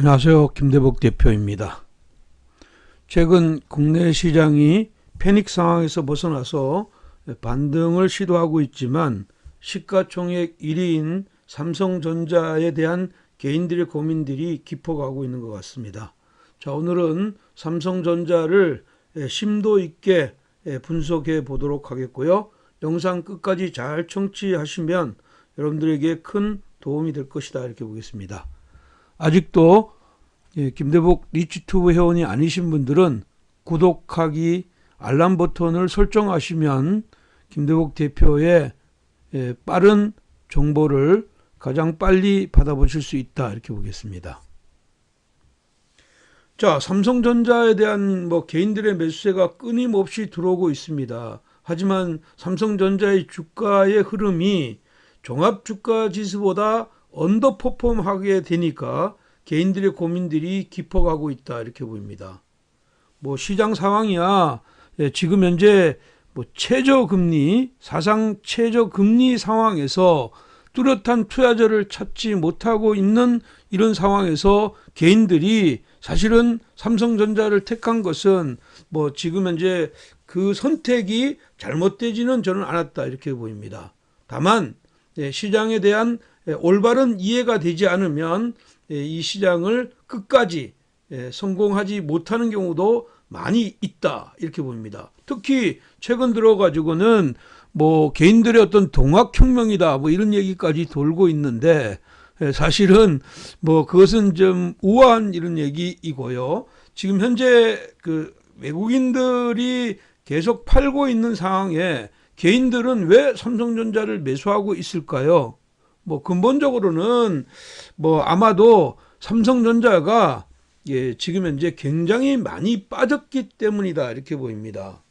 안녕하세요. 김대복 대표입니다. 최근 국내 시장이 패닉 상황에서 벗어나서 반등을 시도하고 있지만 시가총액 1위인 삼성전자에 대한 개인들의 고민들이 깊어가고 있는 것 같습니다. 자, 오늘은 삼성전자를 심도 있게 분석해 보도록 하겠고요. 영상 끝까지 잘 청취하시면 여러분들에게 큰 도움이 될 것이다 이렇게 보겠습니다. 아직도 김대복 리치튜브 회원이 아니신 분들은 구독하기, 알람 버튼을 설정하시면 김대복 대표의 빠른 정보를 가장 빨리 받아보실 수 있다 이렇게 보겠습니다. 자, 삼성전자에 대한 개인들의 매수세가 끊임없이 들어오고 있습니다. 하지만 삼성전자의 주가의 흐름이 종합주가지수보다 언더퍼폼하게 되니까 개인들의 고민들이 깊어가고 있다 이렇게 보입니다. 시장 상황이야 지금 현재 최저금리, 사상 최저금리 상황에서 뚜렷한 투자자를 찾지 못하고 있는 이런 상황에서 개인들이 사실은 삼성전자를 택한 것은 지금 현재 그 선택이 잘못되지는 저는 않았다 이렇게 보입니다. 다만 시장에 대한 올바른 이해가 되지 않으면 이 시장을 끝까지 성공하지 못하는 경우도 많이 있다 이렇게 봅니다. 특히 최근 들어가지고는 개인들의 어떤 동학혁명이다 이런 얘기까지 돌고 있는데 사실은 그것은 좀 우아한 이런 얘기이고요. 지금 현재 그 외국인들이 계속 팔고 있는 상황에 개인들은 왜 삼성전자를 매수하고 있을까요? 근본적으로는 아마도 삼성전자가 지금 현재 굉장히 많이 빠졌기 때문이다 이렇게 보입니다.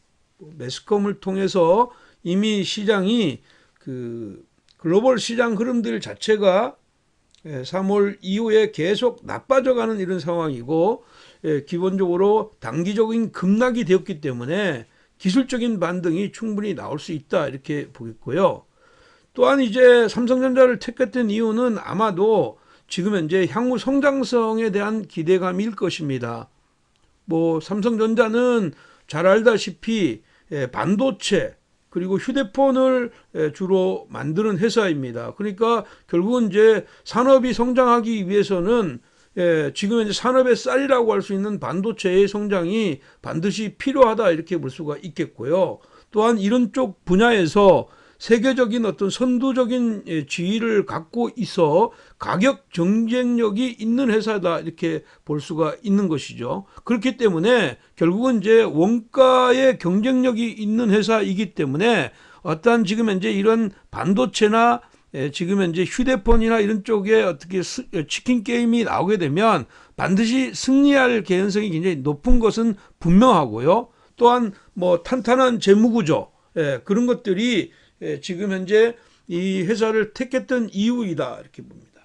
매스컴을 통해서 이미 시장이 그 글로벌 시장 흐름들 자체가 3월 이후에 계속 나빠져가는 이런 상황이고 기본적으로 단기적인 급락이 되었기 때문에 기술적인 반등이 충분히 나올 수 있다 이렇게 보겠고요. 또한 이제 삼성전자를 택했던 이유는 아마도 지금 현재 향후 성장성에 대한 기대감일 것입니다. 삼성전자는 잘 알다시피 반도체 그리고 휴대폰을 주로 만드는 회사입니다. 그러니까 결국은 이제 산업이 성장하기 위해서는 지금 현재 산업의 쌀이라고 할 수 있는 반도체의 성장이 반드시 필요하다 이렇게 볼 수가 있겠고요. 또한 이런 쪽 분야에서 세계적인 어떤 선두적인 지위를 갖고 있어 가격 경쟁력이 있는 회사다 이렇게 볼 수가 있는 것이죠. 그렇기 때문에 결국은 이제 원가의 경쟁력이 있는 회사이기 때문에 어떠한 지금 현재 이런 반도체나 지금 현재 휴대폰이나 이런 쪽에 어떻게 치킨 게임이 나오게 되면 반드시 승리할 개연성이 굉장히 높은 것은 분명하고요. 또한 탄탄한 재무구조 그런 것들이 지금 현재 이 회사를 택했던 이유이다 이렇게 봅니다.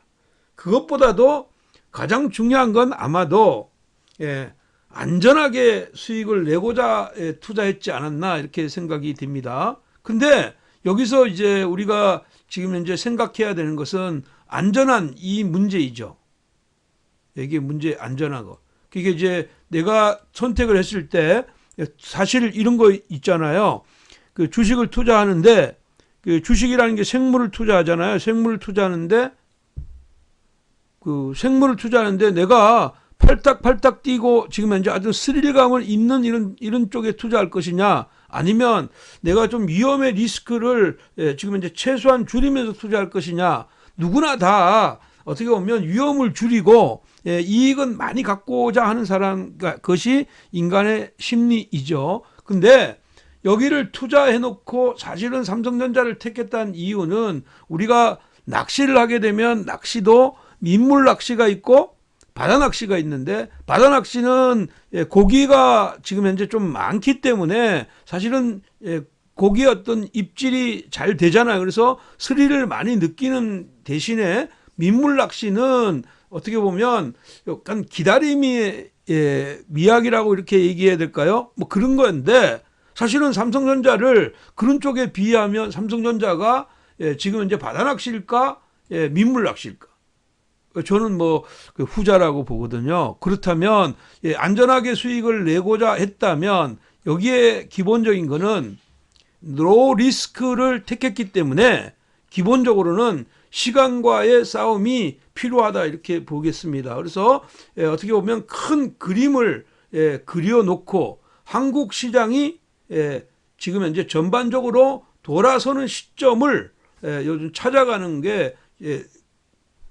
그것보다도 가장 중요한 건 아마도 안전하게 수익을 내고자 투자했지 않았나 이렇게 생각이 됩니다. 근데 여기서 이제 우리가 지금 현재 생각해야 되는 것은 안전한 이 문제이죠. 이게 문제 안전한 거. 그게 이제 내가 선택을 했을 때 사실 이런 거 있잖아요. 그 주식을 투자하는데 그 주식이라는 게 생물을 투자하잖아요. 생물을 투자하는데 내가 팔딱팔딱 뛰고 지금 현재 아주 스릴감을 있는 이런 쪽에 투자할 것이냐 아니면 내가 좀 위험의 리스크를 지금 현재 최소한 줄이면서 투자할 것이냐 누구나 다 어떻게 보면 위험을 줄이고 이익은 많이 갖고자 하는 사람 것이 인간의 심리이죠. 근데 여기를 투자해놓고 사실은 삼성전자를 택했다는 이유는 우리가 낚시를 하게 되면 낚시도 민물 낚시가 있고 바다 낚시가 있는데 바다 낚시는 고기가 지금 현재 좀 많기 때문에 사실은 고기의 어떤 입질이 잘 되잖아요. 그래서 스릴을 많이 느끼는 대신에 민물 낚시는 어떻게 보면 약간 기다림의 미학이라고 이렇게 얘기해야 될까요? 그런 건데 사실은 삼성전자를 그런 쪽에 비하면 삼성전자가 지금 현재 바다 낚시일까 민물 낚시일까 저는 그 후자라고 보거든요. 그렇다면 안전하게 수익을 내고자 했다면 여기에 기본적인 거는 로우 리스크를 택했기 때문에 기본적으로는 시간과의 싸움이 필요하다 이렇게 보겠습니다. 그래서 어떻게 보면 큰 그림을 그려놓고 한국 시장이 지금 현재 전반적으로 돌아서는 시점을 요즘 찾아가는 게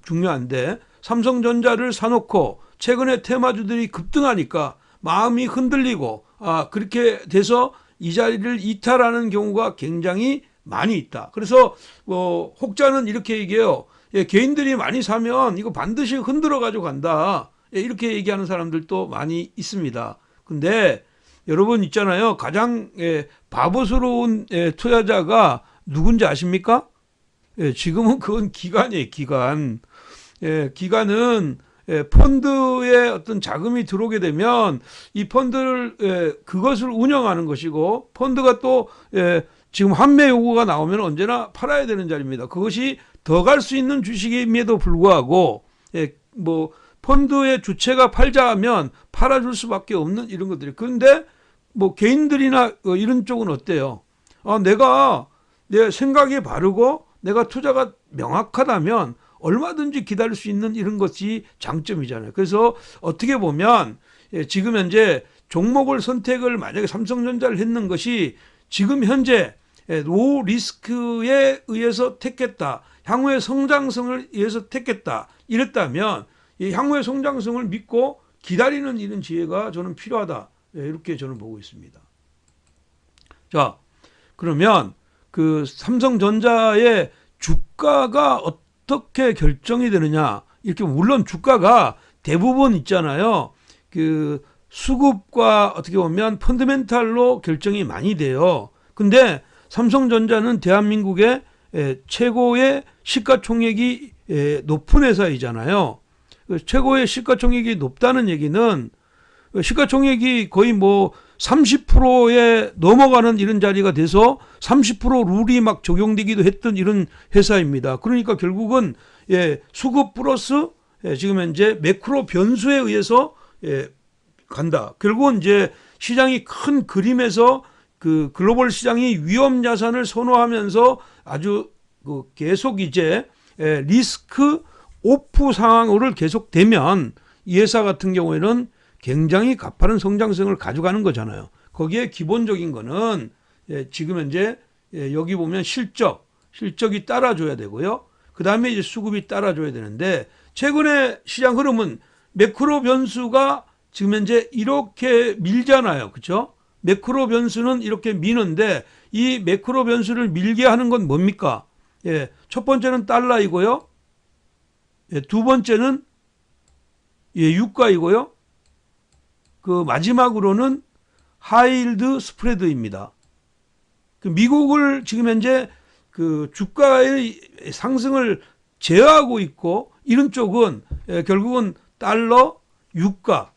중요한데, 삼성전자를 사놓고 최근에 테마주들이 급등하니까 마음이 흔들리고 그렇게 돼서 이 자리를 이탈하는 경우가 굉장히 많이 있다. 그래서 혹자는 이렇게 얘기해요. 개인들이 많이 사면 이거 반드시 흔들어 가지고 간다. 이렇게 얘기하는 사람들도 많이 있습니다. 근데 여러분 있잖아요. 가장 바보스러운 투자자가 누군지 아십니까? 지금은 그건 기관이에요. 기관. 기관은 펀드에 어떤 자금이 들어오게 되면 이 펀드를 그것을 운영하는 것이고, 펀드가 또 지금 환매 요구가 나오면 언제나 팔아야 되는 자리입니다. 그것이 더 갈 수 있는 주식임에도 불구하고 펀드의 주체가 팔자 하면 팔아줄 수밖에 없는 이런 것들이. 그런데 개인들이나 이런 쪽은 어때요? 내 생각이 바르고 내가 투자가 명확하다면 얼마든지 기다릴 수 있는 이런 것이 장점이잖아요. 그래서 어떻게 보면 지금 현재 종목을 선택을 만약에 삼성전자를 했는 것이 지금 현재 로우 리스크에 의해서 택했다, 향후의 성장성을 위해서 택했다 이랬다면 이 향후의 성장성을 믿고 기다리는 이런 지혜가 저는 필요하다, 이렇게 저는 보고 있습니다. 자, 그러면 그 삼성전자의 주가가 어떻게 결정이 되느냐, 이렇게 물론 주가가 대부분 있잖아요. 그 수급과 어떻게 보면 펀드멘탈로 결정이 많이 돼요. 근데 삼성전자는 대한민국의 최고의 시가총액이 높은 회사이잖아요. 최고의 시가총액이 높다는 얘기는 시가총액이 거의 30%에 넘어가는 이런 자리가 돼서 30% 룰이 막 적용되기도 했던 이런 회사입니다. 그러니까 결국은 수급 플러스 지금 현재 매크로 변수에 의해서 간다. 결국은 이제 시장이 큰 그림에서 그 글로벌 시장이 위험 자산을 선호하면서 아주 계속 이제 리스크 오프 상황으로 계속되면 이 회사 같은 경우에는 굉장히 가파른 성장성을 가져가는 거잖아요. 거기에 기본적인 거는 지금 현재 여기 보면 실적이 따라줘야 되고요. 그 다음에 이제 수급이 따라줘야 되는데, 최근에 시장 흐름은 매크로 변수가 지금 현재 이렇게 밀잖아요. 그렇죠? 매크로 변수는 이렇게 미는데 이 매크로 변수를 밀게 하는 건 뭡니까? 첫 번째는 달러이고요. 두 번째는 유가이고요. 그 마지막으로는 하이힐드 스프레드입니다. 미국을 지금 현재 그 주가의 상승을 제어하고 있고, 이런 쪽은 결국은 달러, 유가,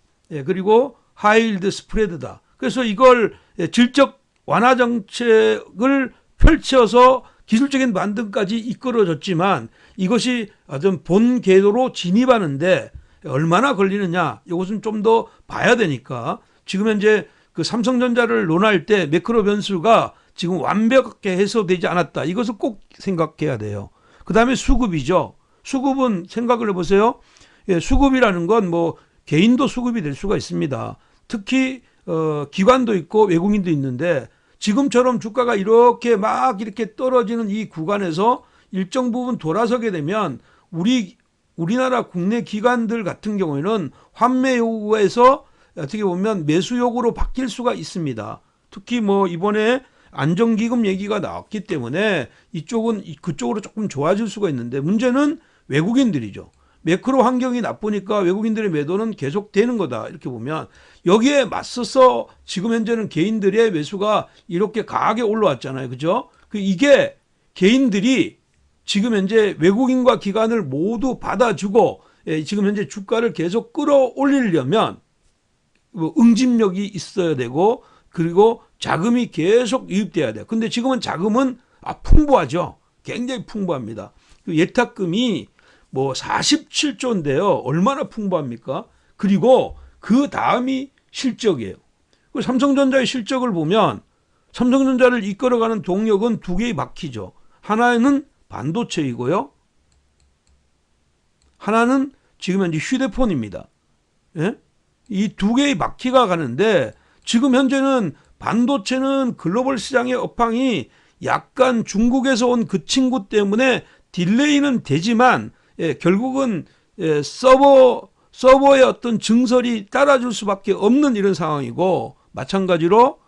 그리고 하이힐드 스프레드다. 그래서 이걸 질적 완화 정책을 펼쳐서 기술적인 반등까지 이끌어졌지만 이것이 어떤 본 궤도로 진입하는데 얼마나 걸리느냐, 이것은 좀 더 봐야 되니까 지금 현재 그 삼성전자를 논할 때 매크로 변수가 지금 완벽하게 해소되지 않았다, 이것을 꼭 생각해야 돼요. 그 다음에 수급이죠. 수급은 생각을 해보세요. 수급이라는 건 개인도 수급이 될 수가 있습니다. 특히 기관도 있고 외국인도 있는데, 지금처럼 주가가 이렇게 떨어지는 이 구간에서 일정 부분 돌아서게 되면 우리나라 국내 기관들 같은 경우에는 환매 요구에서 어떻게 보면 매수 요구로 바뀔 수가 있습니다. 특히 이번에 안정기금 얘기가 나왔기 때문에 이쪽은 그쪽으로 조금 좋아질 수가 있는데, 문제는 외국인들이죠. 매크로 환경이 나쁘니까 외국인들의 매도는 계속되는 거다, 이렇게 보면 여기에 맞서서 지금 현재는 개인들의 매수가 이렇게 강하게 올라왔잖아요. 그죠? 이게 개인들이 지금 현재 외국인과 기관을 모두 받아주고 지금 현재 주가를 계속 끌어올리려면 응집력이 있어야 되고, 그리고 자금이 계속 유입돼야 돼요. 근데 지금은 자금은 풍부하죠. 굉장히 풍부합니다. 예탁금이 뭐 47조인데요. 얼마나 풍부합니까? 그리고 그 다음이 실적이에요. 삼성전자의 실적을 보면 삼성전자를 이끌어가는 동력은 두 개의 바퀴죠. 하나는 반도체이고요. 하나는 지금 현재 휴대폰입니다. 예? 이 두 개의 바퀴가 가는데 지금 현재는 반도체는 글로벌 시장의 업황이 약간 중국에서 온 그 친구 때문에 딜레이는 되지만 결국은 서버의 어떤 증설이 따라줄 수밖에 없는 이런 상황이고, 마찬가지로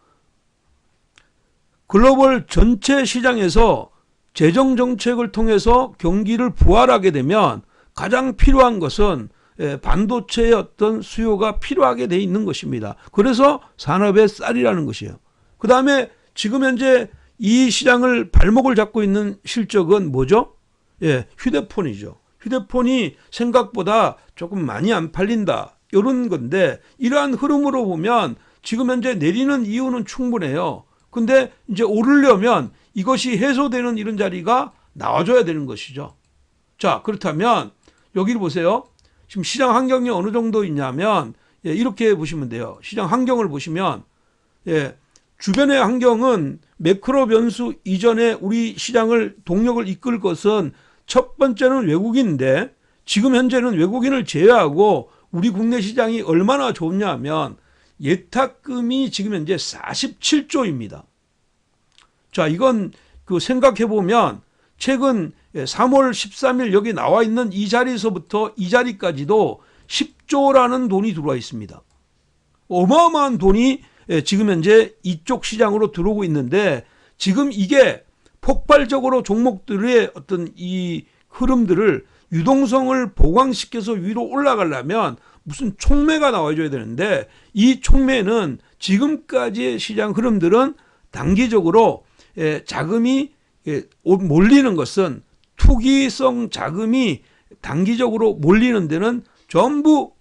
글로벌 전체 시장에서 재정 정책을 통해서 경기를 부활하게 되면 가장 필요한 것은 반도체의 어떤 수요가 필요하게 돼 있는 것입니다. 그래서 산업의 쌀이라는 것이에요. 그 다음에 지금 현재 이 시장을 발목을 잡고 있는 실적은 뭐죠? 휴대폰이죠. 휴대폰이 생각보다 조금 많이 안 팔린다, 이런 건데, 이러한 흐름으로 보면 지금 현재 내리는 이유는 충분해요. 근데 이제 오르려면 이것이 해소되는 이런 자리가 나와줘야 되는 것이죠. 자, 그렇다면 여기를 보세요. 지금 시장 환경이 어느 정도 있냐면 이렇게 보시면 돼요. 시장 환경을 보시면 주변의 환경은 매크로 변수 이전에 우리 시장을 동력을 이끌 것은 첫 번째는 외국인인데, 지금 현재는 외국인을 제외하고 우리 국내 시장이 얼마나 좋냐 하면 예탁금이 지금 현재 47조입니다. 자, 이건 생각해 보면 최근 3월 13일 여기 나와 있는 이 자리에서부터 이 자리까지도 10조라는 돈이 들어와 있습니다. 어마어마한 돈이 지금 현재 이쪽 시장으로 들어오고 있는데, 지금 이게 폭발적으로 종목들의 어떤 이 흐름들을 유동성을 보강시켜서 위로 올라가려면 무슨 촉매가 나와줘야 되는데, 이 촉매는 지금까지의 시장 흐름들은 단기적으로 자금이 몰리는 것은, 투기성 자금이 단기적으로 몰리는 데는 전부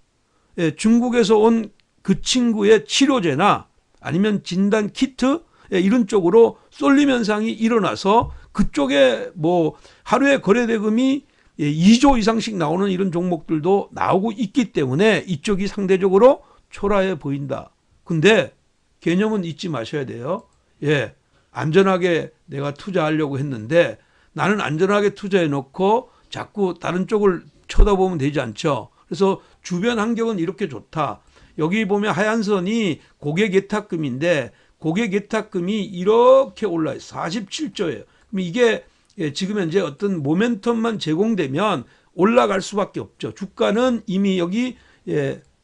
중국에서 온 그 친구의 치료제나 아니면 진단 키트 이런 쪽으로 쏠림 현상이 일어나서 그쪽에 뭐 하루에 거래대금이 2조 이상씩 나오는 이런 종목들도 나오고 있기 때문에 이쪽이 상대적으로 초라해 보인다. 근데 개념은 잊지 마셔야 돼요. 안전하게 내가 투자하려고 했는데 나는 안전하게 투자해 놓고 자꾸 다른 쪽을 쳐다보면 되지 않죠. 그래서 주변 환경은 이렇게 좋다. 여기 보면 하얀 선이 고객 예탁금인데, 고객 예탁금이 이렇게 올라요. 47조예요. 그럼 이게 지금 현재 어떤 모멘텀만 제공되면 올라갈 수밖에 없죠. 주가는 이미 여기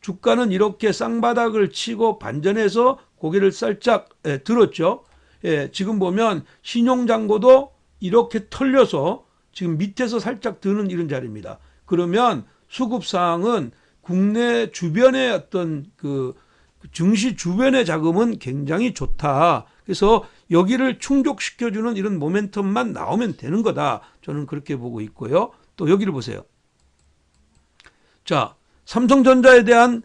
주가는 이렇게 쌍바닥을 치고 반전해서 고개를 살짝 들었죠. 지금 보면 신용잔고도 이렇게 털려서 지금 밑에서 살짝 드는 이런 자리입니다. 그러면 수급상은 국내 주변의 어떤 증시 주변의 자금은 굉장히 좋다. 그래서 여기를 충족시켜주는 이런 모멘텀만 나오면 되는 거다. 저는 그렇게 보고 있고요. 또 여기를 보세요. 자, 삼성전자에 대한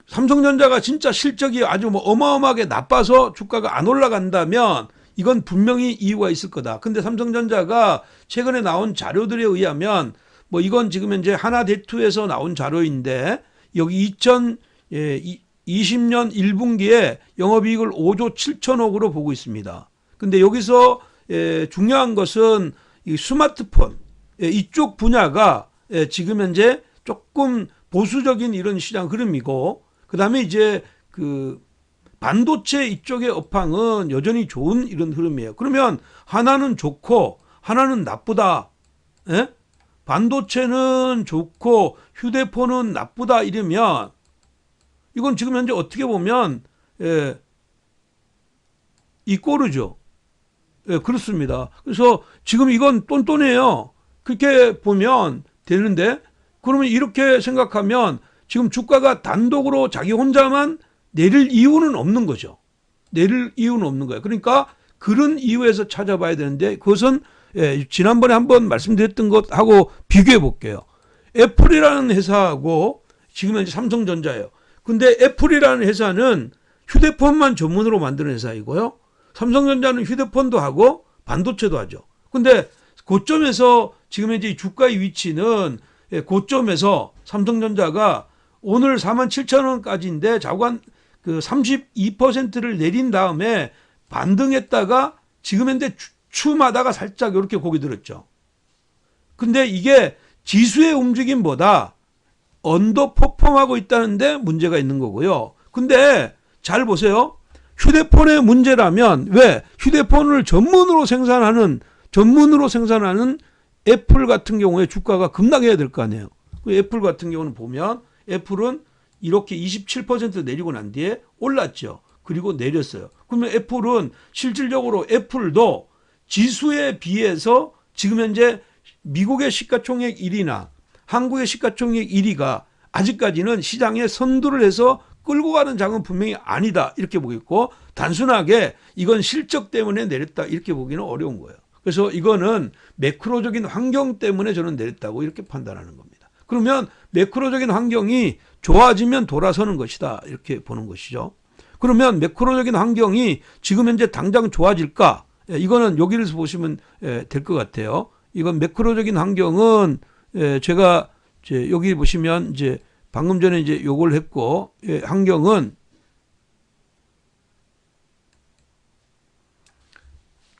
삼성전자가 진짜 실적이 아주 뭐 어마어마하게 나빠서 주가가 안 올라간다면 이건 분명히 이유가 있을 거다. 근데 삼성전자가 최근에 나온 자료들에 의하면 뭐 이건 지금 현재 하나대투에서 나온 자료인데, 여기 2020년 1분기에 영업이익을 5조 7천억으로 보고 있습니다. 근데 여기서 중요한 것은 이 스마트폰 이쪽 분야가 지금 현재 조금 보수적인 이런 시장 흐름이고, 그 다음에 이제 반도체 이쪽의 업황은 여전히 좋은 이런 흐름이에요. 그러면 하나는 좋고 하나는 나쁘다. 반도체는 좋고 휴대폰은 나쁘다 이러면 이건 지금 현재 어떻게 보면 이 꼴이죠. 그렇습니다. 그래서 지금 이건 똔똔해요. 그렇게 보면 되는데, 그러면 이렇게 생각하면 지금 주가가 단독으로 자기 혼자만 내릴 이유는 없는 거죠. 내릴 이유는 없는 거예요. 그러니까 그런 이유에서 찾아봐야 되는데, 그것은 지난번에 한번 말씀드렸던 것하고 비교해 볼게요. 애플이라는 회사하고 지금 현재 삼성전자예요. 근데 애플이라는 회사는 휴대폰만 전문으로 만드는 회사이고요. 삼성전자는 휴대폰도 하고 반도체도 하죠. 근데 고점에서 지금 현재 주가의 위치는 고점에서 삼성전자가 오늘 47,000원까지인데 자관 그 32%를 내린 다음에 반등했다가 지금 현재 추마다가 살짝 이렇게 고개 들었죠. 근데 이게 지수의 움직임보다 언더퍼폼하고 있다는데 문제가 있는 거고요. 근데 잘 보세요. 휴대폰의 문제라면 왜 휴대폰을 전문으로 생산하는 애플 같은 경우에 주가가 급락해야 될 거 아니에요. 애플 같은 경우는 보면 애플은 이렇게 27% 내리고 난 뒤에 올랐죠. 그리고 내렸어요. 그러면 애플은 실질적으로 애플도 지수에 비해서 지금 현재 미국의 시가총액 1위나 한국의 시가총액 1위가 아직까지는 시장에 선두를 해서 끌고 가는 장은 분명히 아니다 이렇게 보겠고, 단순하게 이건 실적 때문에 내렸다 이렇게 보기는 어려운 거예요. 그래서 이거는 매크로적인 환경 때문에 저는 내렸다고 이렇게 판단하는 겁니다. 그러면 매크로적인 환경이 좋아지면 돌아서는 것이다 이렇게 보는 것이죠. 그러면 매크로적인 환경이 지금 현재 당장 좋아질까? 이거는 여기를 보시면 될 것 같아요. 이건 매크로적인 환경은 제가 여기 보시면 이제 방금 전에 이제 요걸 했고, 환경은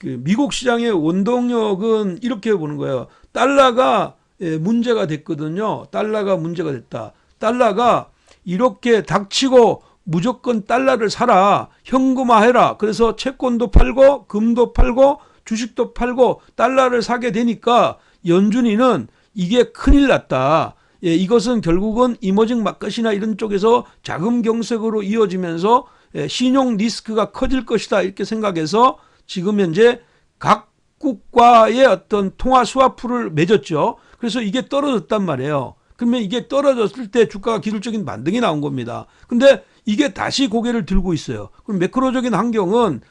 그 미국 시장의 원동력은 이렇게 보는 거예요. 달러가 문제가 됐거든요. 달러가 문제가 됐다. 달러가 이렇게 닥치고 무조건 달러를 사라, 현금화해라. 그래서 채권도 팔고 금도 팔고 주식도 팔고 달러를 사게 되니까 연준이는 이게 큰일 났다. 이것은 결국은 이머징 마켓이나 이런 쪽에서 자금 경색으로 이어지면서 신용 리스크가 커질 것이다 이렇게 생각해서 지금 현재 각 국가의 어떤 통화 스와프를 맺었죠. 그래서 이게 떨어졌단 말이에요. 그러면 이게 떨어졌을 때 주가가 기술적인 반등이 나온 겁니다. 근데 이게 다시 고개를 들고 있어요. 그럼 매크로적인 환경은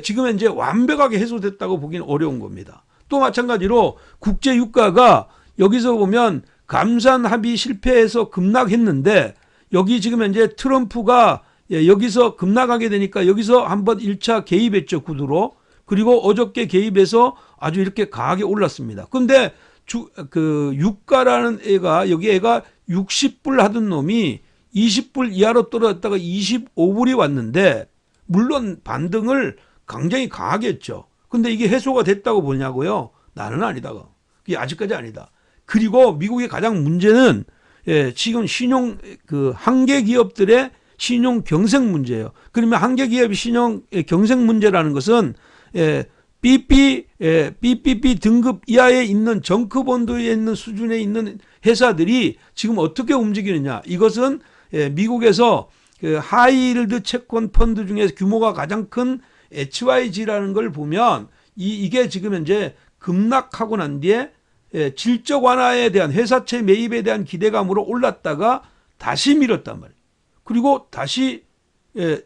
지금 현재 완벽하게 해소됐다고 보기는 어려운 겁니다. 또 마찬가지로 국제 유가가 여기서 보면 감산 합의 실패해서 급락했는데, 여기 지금 현재 트럼프가 여기서 급락하게 되니까 여기서 한번 1차 개입했죠, 구두로. 그리고 어저께 개입해서 아주 이렇게 강하게 올랐습니다. 그런데 그 유가라는 애가, 여기 애가 60불 하던 놈이 20불 이하로 떨어졌다가 25불이 왔는데, 물론 반등을 굉장히 강하게 했죠. 근데 이게 해소가 됐다고 보냐고요? 나는 아니다. 그게 아직까지 아니다. 그리고 미국의 가장 문제는 지금 신용 한계 기업들의 신용 경색 문제예요. 그러면 한계 기업의 신용 경색 문제라는 것은 BBB 등급 이하에 있는 정크본드에 있는 수준에 있는 회사들이 지금 어떻게 움직이느냐. 이것은 미국에서 그 하이힐드 채권 펀드 중에서 규모가 가장 큰 HYG라는 걸 보면 이게 지금 현재 급락하고 난 뒤에 질적 완화에 대한 회사채 매입에 대한 기대감으로 올랐다가 다시 밀었단 말이에요. 그리고 다시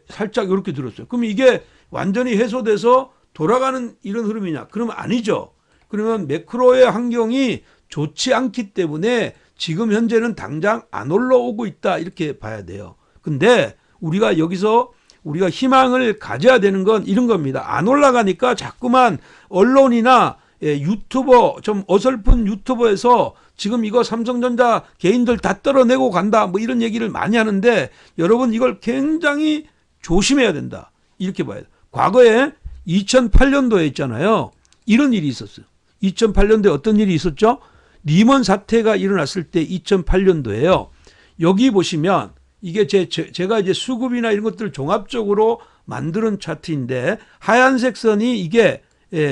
살짝 이렇게 들었어요. 그럼 이게 완전히 해소돼서 돌아가는 이런 흐름이냐? 그러면 아니죠. 그러면 매크로의 환경이 좋지 않기 때문에 지금 현재는 당장 안 올라오고 있다 이렇게 봐야 돼요. 근데 우리가 여기서 우리가 희망을 가져야 되는 건 이런 겁니다. 안 올라가니까 자꾸만 언론이나 유튜버, 좀 어설픈 유튜버에서 지금 이거 삼성전자 개인들 다 떨어내고 간다 뭐 이런 얘기를 많이 하는데, 여러분 이걸 굉장히 조심해야 된다 이렇게 봐야 돼요. 과거에 2008년도에 있잖아요. 이런 일이 있었어요. 2008년도에 어떤 일이 있었죠? 리먼 사태가 일어났을 때 2008년도에요. 여기 보시면 이게 제가 이제 수급이나 이런 것들을 종합적으로 만드는 차트인데, 하얀색 선이 이게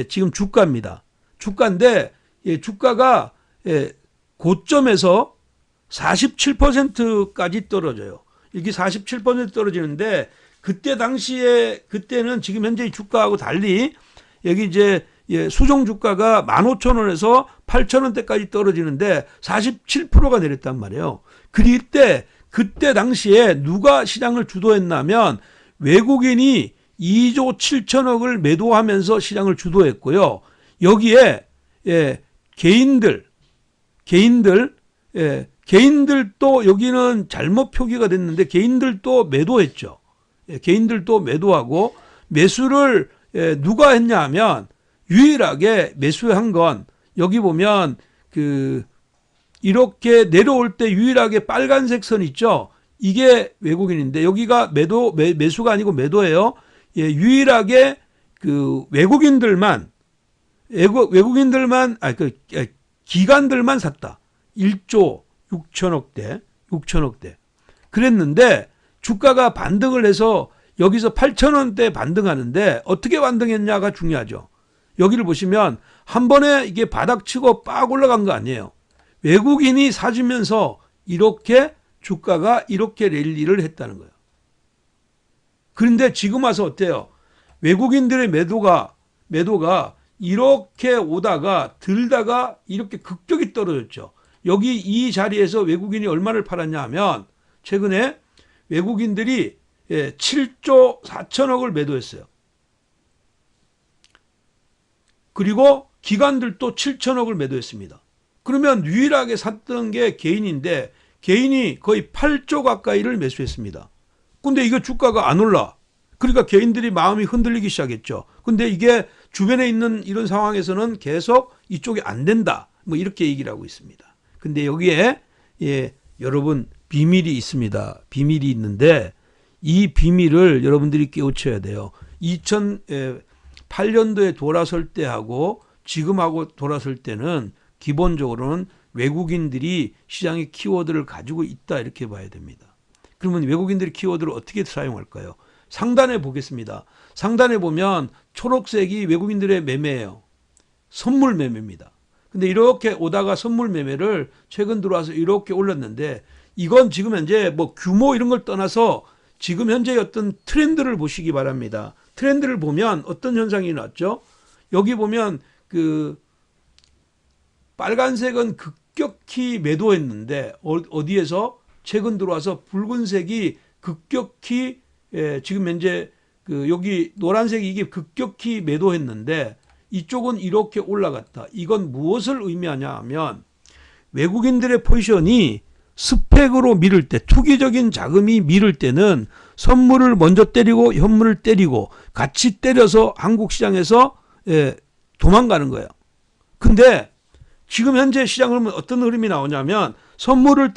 지금 주가입니다. 주가인데 주가가 고점에서 47%까지 떨어져요. 이게 47% 떨어지는데, 그때 당시에 그때는 지금 현재 주가하고 달리 여기 이제 수종 주가가 15,000원에서 8,000원대까지 떨어지는데 47%가 내렸단 말이에요. 그때 당시에 누가 시장을 주도했냐면 외국인이 2조 7천억을 매도하면서 시장을 주도했고요. 여기에 개인들도 여기는 잘못 표기가 됐는데 개인들도 매도했죠. 개인들도 매도하고, 매수를 누가 했냐 하면 유일하게 매수한 건 여기 보면 이렇게 내려올 때 유일하게 빨간색 선 있죠. 이게 외국인인데 여기가 매수가 아니고 매도예요. 예, 유일하게 외국인들만 기관들만 샀다. 1조 6천억대. 그랬는데 주가가 반등을 해서 여기서 8,000원대 반등하는데 어떻게 반등했냐가 중요하죠. 여기를 보시면 한 번에 이게 바닥치고 빡 올라간 거 아니에요. 외국인이 사주면서 이렇게 주가가 이렇게 랠리를 했다는 거예요. 그런데 지금 와서 어때요? 외국인들의 매도가 이렇게 오다가 들다가 이렇게 급격히 떨어졌죠. 여기 이 자리에서 외국인이 얼마를 팔았냐 하면 최근에 외국인들이 7조 4천억을 매도했어요. 그리고 기관들도 7천억을 매도했습니다. 그러면 유일하게 샀던 게 개인인데 개인이 거의 8조 가까이를 매수했습니다. 근데 이거 주가가 안 올라. 그러니까 개인들이 마음이 흔들리기 시작했죠. 근데 이게 주변에 있는 이런 상황에서는 계속 이쪽이 안 된다. 뭐 이렇게 얘기를 하고 있습니다. 근데 여기에 여러분 비밀이 있습니다. 비밀이 있는데 이 비밀을 여러분들이 깨우쳐야 돼요. 2008년도에 돌아설 때하고 지금하고 돌아설 때는 기본적으로는 외국인들이 시장의 키워드를 가지고 있다 이렇게 봐야 됩니다. 그러면 외국인들이 키워드를 어떻게 사용할까요? 상단에 보겠습니다. 상단에 보면 초록색이 외국인들의 매매예요. 선물 매매입니다. 근데 이렇게 오다가 선물 매매를 최근 들어와서 이렇게 올렸는데 이건 지금 현재 뭐 규모 이런 걸 떠나서 지금 현재 어떤 트렌드를 보시기 바랍니다. 트렌드를 보면 어떤 현상이 났죠? 여기 보면 빨간색은 급격히 매도했는데 어디에서 최근 들어와서 붉은색이 급격히 지금 현재 여기 노란색이 이게 급격히 매도했는데 이쪽은 이렇게 올라갔다. 이건 무엇을 의미하냐 하면 외국인들의 포지션이 스펙으로 밀을 때 투기적인 자금이 밀을 때는 선물을 먼저 때리고 현물을 때리고 같이 때려서 한국 시장에서 도망가는 거예요. 근데 지금 현재 시장을 보면 어떤 흐름이 나오냐면 현물을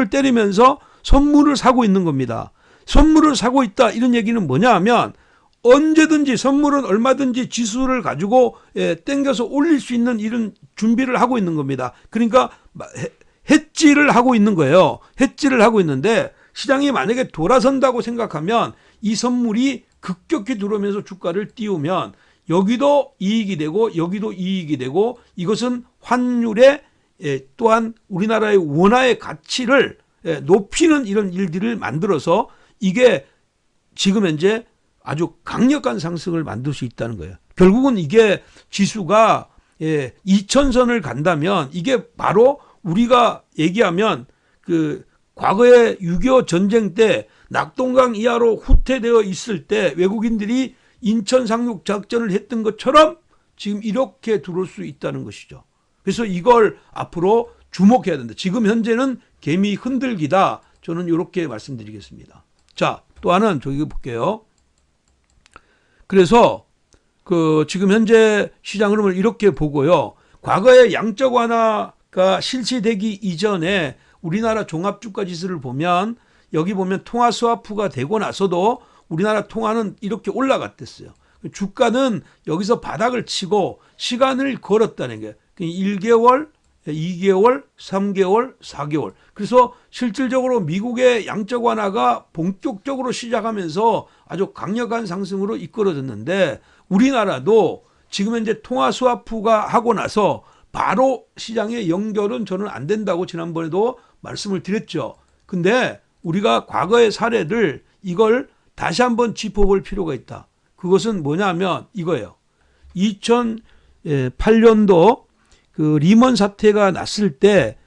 때리면서 선물을 사고 있는 겁니다. 선물을 사고 있다 이런 얘기는 뭐냐 하면 언제든지 선물은 얼마든지 지수를 가지고 땡겨서 올릴 수 있는 이런 준비를 하고 있는 겁니다. 그러니까 해지를 하고 있는 거예요. 해지를 하고 있는데 시장이 만약에 돌아선다고 생각하면 이 선물이 급격히 들어오면서 주가를 띄우면 여기도 이익이 되고 여기도 이익이 되고 이것은 환율에 또한 우리나라의 원화의 가치를 높이는 이런 일들을 만들어서 이게 지금 현재 아주 강력한 상승을 만들 수 있다는 거예요. 결국은 이게 지수가 2000선을 간다면 이게 바로 우리가 얘기하면 과거에 6.25 전쟁 때 낙동강 이하로 후퇴되어 있을 때 외국인들이 인천 상륙 작전을 했던 것처럼 지금 이렇게 들어올 수 있다는 것이죠. 그래서 이걸 앞으로 주목해야 된다. 지금 현재는 개미 흔들기다. 저는 이렇게 말씀드리겠습니다. 자, 또 하나는 저기 볼게요. 그래서 지금 현재 시장 흐름을 이렇게 보고요. 과거에 양적 완화가 실시되기 이전에 우리나라 종합주가지수를 보면 여기 보면 통화 스와프가 되고 나서도 우리나라 통화는 이렇게 올라갔댔어요. 주가는 여기서 바닥을 치고 시간을 걸었다는 게 1개월, 2개월, 3개월, 4개월. 그래서 실질적으로 미국의 양적 완화가 본격적으로 시작하면서 아주 강력한 상승으로 이끌어졌는데 우리나라도 지금 현재 통화 스와프가 하고 나서 바로 시장의 연결은 저는 안 된다고 지난번에도 말씀을 드렸죠. 근데 우리가 과거의 사례들 이걸 다시 한번 짚어볼 필요가 있다. 그것은 뭐냐면 이거예요. 2008년도 리먼 사태가 났을 때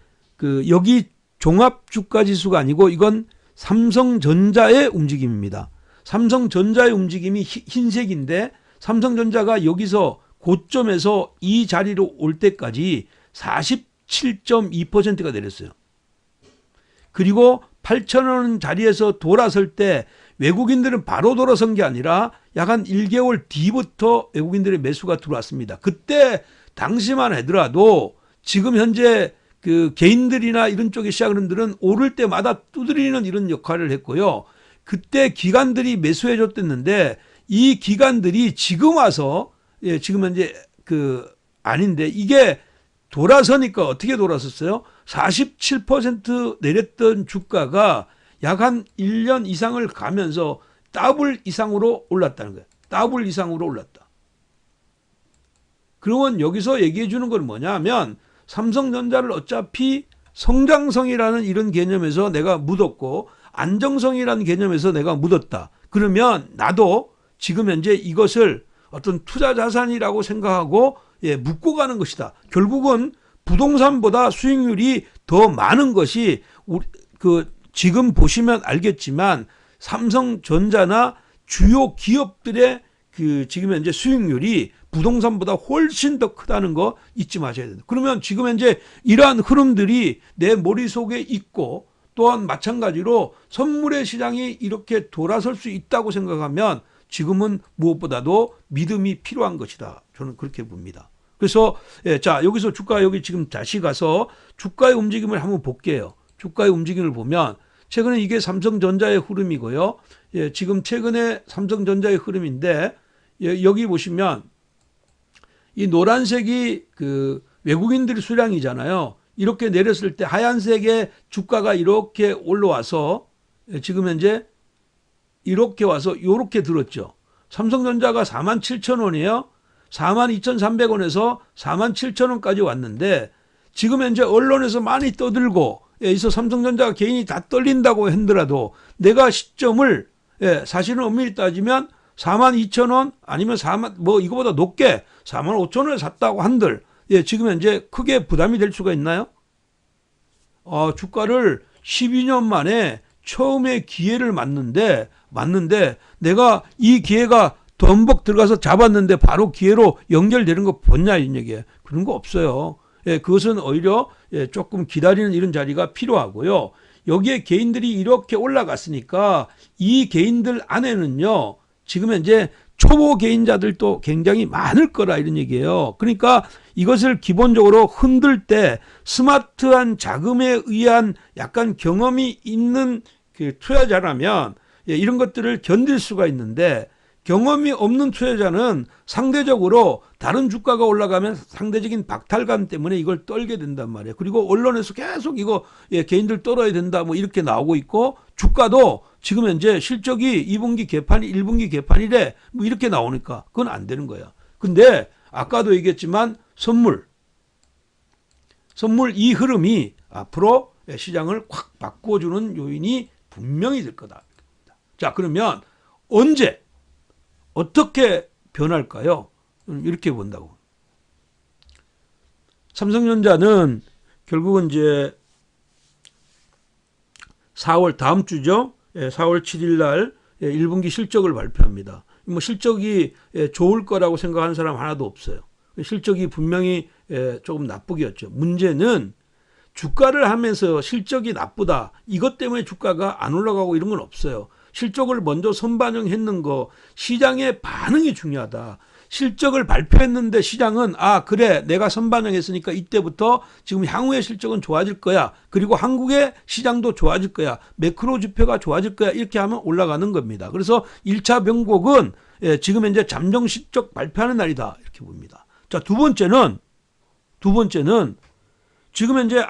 여기 종합주가지수가 아니고 이건 삼성전자의 움직임입니다. 삼성전자의 움직임이 흰색인데 삼성전자가 여기서 고점에서 이 자리로 올 때까지 47.2%가 내렸어요. 그리고 8,000원 자리에서 돌아설 때 외국인들은 바로 돌아선 게 아니라 약 한 1개월 뒤부터 외국인들의 매수가 들어왔습니다. 그때 당시만 하더라도 지금 현재 그 개인들이나 이런 쪽의 시장들은 오를 때마다 두드리는 이런 역할을 했고요. 그때 기관들이 매수해 줬댔는데 이 기관들이 지금 와서 지금 현재 그 아닌데 이게 돌아서니까 어떻게 돌아섰어요? 47% 내렸던 주가가 약 한 1년 이상을 가면서 더블 이상으로 올랐다는 거예요. 더블 이상으로 올랐다. 그러면 여기서 얘기해 주는 건 뭐냐면 삼성전자를 어차피 성장성이라는 이런 개념에서 내가 묻었고 안정성이라는 개념에서 내가 묻었다. 그러면 나도 지금 현재 이것을 어떤 투자 자산이라고 생각하고 묻고 가는 것이다. 결국은 부동산보다 수익률이 더 많은 것이 지금 보시면 알겠지만 삼성전자나 주요 기업들의 지금 현재 수익률이 부동산보다 훨씬 더 크다는 거 잊지 마셔야 된다. 그러면 지금 현재 이러한 흐름들이 내 머릿속에 있고 또한 마찬가지로 선물의 시장이 이렇게 돌아설 수 있다고 생각하면 지금은 무엇보다도 믿음이 필요한 것이다. 저는 그렇게 봅니다. 그래서 자 여기서 주가 여기 지금 다시 가서 주가의 움직임을 한번 볼게요. 주가의 움직임을 보면 최근에 이게 삼성전자의 흐름이고요. 지금 최근에 삼성전자의 흐름인데 여기 보시면 이 노란색이 그 외국인들의 수량이잖아요. 이렇게 내렸을 때 하얀색의 주가가 이렇게 올라와서 지금 현재 이렇게 와서 이렇게 들었죠. 삼성전자가 47,000원이에요. 42,300원에서 47,000원까지 왔는데 지금 현재 언론에서 많이 떠들고 여기서 삼성전자가 개인이 다 떨린다고 했더라도 내가 시점을 사실은 엄밀히 따지면 42,000원 아니면 4만 뭐 이거보다 높게 45,000원에 샀다고 한들 지금 현재 크게 부담이 될 수가 있나요? 주가를 12년 만에 처음에 기회를 맞는데 내가 이 기회가 덤벅 들어가서 잡았는데 바로 기회로 연결되는 거 봤냐 이런 얘기예요. 그런 거 없어요. 그것은 오히려 조금 기다리는 이런 자리가 필요하고요. 여기에 개인들이 이렇게 올라갔으니까 이 개인들 안에는요. 지금 현재 초보 개인자들도 굉장히 많을 거라 이런 얘기예요. 그러니까 이것을 기본적으로 흔들 때 스마트한 자금에 의한 약간 경험이 있는 그 투자자라면 이런 것들을 견딜 수가 있는데 경험이 없는 투자자는 상대적으로 다른 주가가 올라가면 상대적인 박탈감 때문에 이걸 떨게 된단 말이에요. 그리고 언론에서 계속 이거 개인들 떨어야 된다 뭐 이렇게 나오고 있고 주가도 지금 현재 실적이 2분기 개판이 1분기 개판이래 뭐 이렇게 나오니까 그건 안 되는 거예요. 근데 아까도 얘기했지만 선물 이 흐름이 앞으로 시장을 확 바꿔주는 요인이 분명히 될 거다. 자 그러면 언제 어떻게 변할까요? 이렇게 본다고. 삼성전자는 결국은 이제 4월 다음 주죠. 4월 7일 날 1분기 실적을 발표합니다. 뭐 실적이 좋을 거라고 생각하는 사람 하나도 없어요. 실적이 분명히 조금 나쁘겠죠. 문제는 주가를 하면서 실적이 나쁘다. 이것 때문에 주가가 안 올라가고 이런 건 없어요. 실적을 먼저 선반영했는 거 시장의 반응이 중요하다. 실적을 발표했는데 시장은 그래 내가 선반영했으니까 이때부터 지금 향후의 실적은 좋아질 거야. 그리고 한국의 시장도 좋아질 거야. 매크로 지표가 좋아질 거야. 이렇게 하면 올라가는 겁니다. 그래서 1차 변곡은 지금 현재 잠정 실적 발표하는 날이다. 이렇게 봅니다. 자, 두 번째는 지금 현재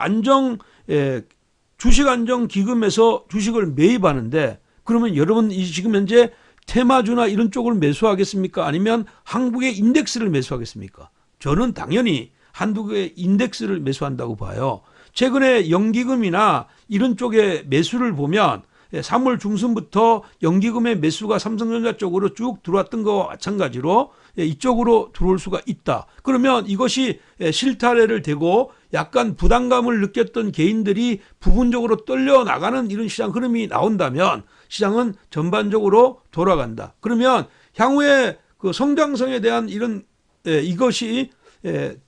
주식안정기금에서 주식을 매입하는데 그러면 여러분 지금 현재 테마주나 이런 쪽을 매수하겠습니까? 아니면 한국의 인덱스를 매수하겠습니까? 저는 당연히 한국의 인덱스를 매수한다고 봐요. 최근에 연기금이나 이런 쪽의 매수를 보면 3월 중순부터 연기금의 매수가 삼성전자 쪽으로 쭉 들어왔던 것과 마찬가지로 이쪽으로 들어올 수가 있다. 그러면 이것이 실타래를 대고 약간 부담감을 느꼈던 개인들이 부분적으로 떨려 나가는 이런 시장 흐름이 나온다면 시장은 전반적으로 돌아간다. 그러면 향후에 그 성장성에 대한 이런 이것이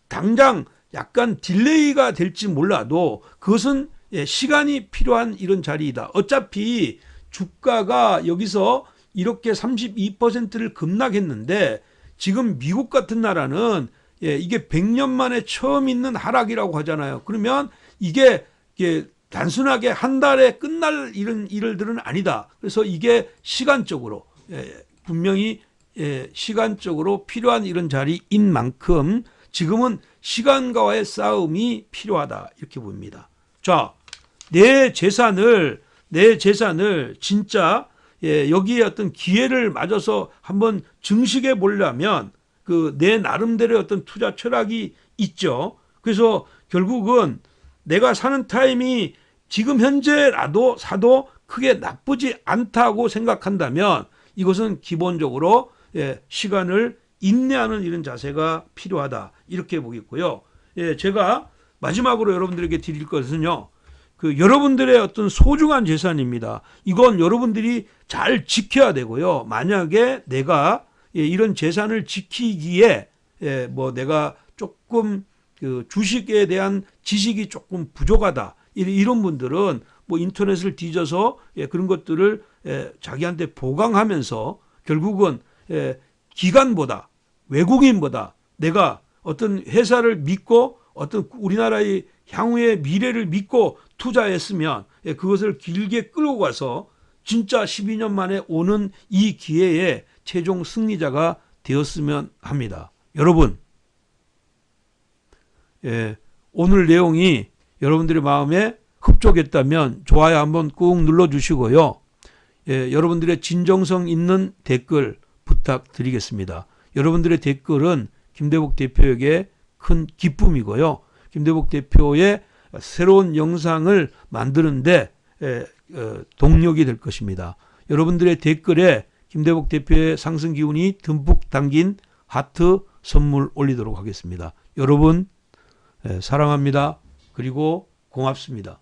당장 약간 딜레이가 될지 몰라도 그것은 시간이 필요한 이런 자리이다. 어차피 주가가 여기서 이렇게 32%를 급락했는데 지금 미국 같은 나라는 이게 100년 만에 처음 있는 하락이라고 하잖아요. 그러면 이게 단순하게 한 달에 끝날 이런 일들은 아니다. 그래서 이게 시간적으로 분명히 시간적으로 필요한 이런 자리인 만큼 지금은 시간과의 싸움이 필요하다 이렇게 봅니다. 자, 내 재산을 진짜 여기에 어떤 기회를 맞아서 한번 증식해 보려면 그 내 나름대로의 어떤 투자 철학이 있죠. 그래서 결국은 내가 사는 타임이 지금 현재라도 사도 크게 나쁘지 않다고 생각한다면 이것은 기본적으로 시간을 인내하는 이런 자세가 필요하다 이렇게 보겠고요. 제가 마지막으로 여러분들에게 드릴 것은요. 그 여러분들의 어떤 소중한 재산입니다. 이건 여러분들이 잘 지켜야 되고요. 만약에 내가 이런 재산을 지키기에 뭐 내가 조금 그 주식에 대한 지식이 조금 부족하다. 이런 분들은 뭐 인터넷을 뒤져서 그런 것들을 자기한테 보강하면서 결국은 기관보다 외국인보다 내가 어떤 회사를 믿고 어떤 우리나라의 향후의 미래를 믿고 투자했으면 그것을 길게 끌고 가서 진짜 12년 만에 오는 이 기회에 최종 승리자가 되었으면 합니다. 여러분, 오늘 내용이 여러분들의 마음에 흡족했다면 좋아요 한번 꾹 눌러주시고요. 여러분들의 진정성 있는 댓글 부탁드리겠습니다. 여러분들의 댓글은 김대복 대표에게 큰 기쁨이고요. 김대복 대표의 새로운 영상을 만드는데 동력이 될 것입니다. 여러분들의 댓글에 김대복 대표의 상승 기운이 듬뿍 담긴 하트 선물 올리도록 하겠습니다. 여러분 사랑합니다. 그리고 고맙습니다.